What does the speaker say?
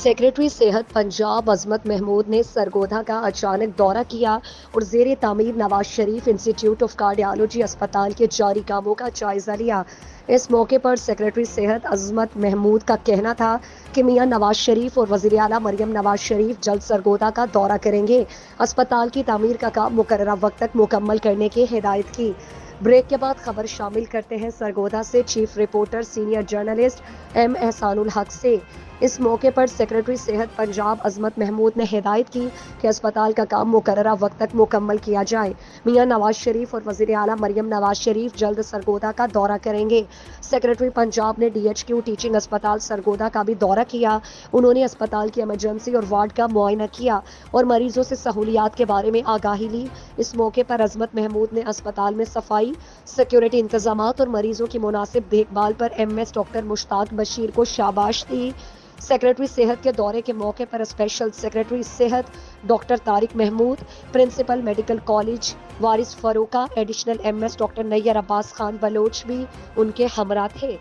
Secretary सेहत पंजाब अजमत महमूद ने सरगोधा का अचानक दौरा किया और जेर तामीर Nawaz Sharif institute of cardiology अस्पताल के जारी कामों का जायजा लिया। इस मौके पर सेक्रेटरी सेहत अजमत महमूद का कहना था कि मियां नवाज शरीफ और वजीर आला मरियम नवाज शरीफ जल्द सरगोधा का दौरा करेंगे। अस्पताल की तामीर का काम मुकर्ररा वक्त तक मुकम्मल करने की हिदायत की। ब्रेक के बाद खबर शामिल करते हैं सरगोधा से chief reporter senior journalist M Ehsanul Haq से। इस मौके पर सेक्रेटरी सेहत पंजाब अजमत महमूद ने हिदायत की कि अस्पताल का काम मुकर्ररा वक्त तक मुकम्मल किया जाए। मियां नवाज शरीफ और वजीर आला मरियम नवाज शरीफ जल्द सरगोधा का दौरा करेंगे। सेक्रेटरी पंजाब ने DHQ टीचिंग अस्पताल सरगोधा का भी दौरा किया। उन्होंने अस्पताल की इमरजेंसी और वार्ड का मुआयना किया और मरीजों से सहूलियात के बारे में आगाही ली। इस मौके पर अजमत महमूद ने अस्पताल में सफाई, सिक्योरिटी इंतजामात और मरीजों की मुनासिब देखभाल पर MS डॉक्टर मुश्ताक बशीर को शाबाश दी। सेक्रेटरी सेहत के दौरे के मौके पर स्पेशल सेक्रेटरी सेहत doctor Tariq Mahmood, principal medical college Waris Farooqa, additional MS doctor Nayyar Abbas Khan Baloch भी उनके हमरा थे।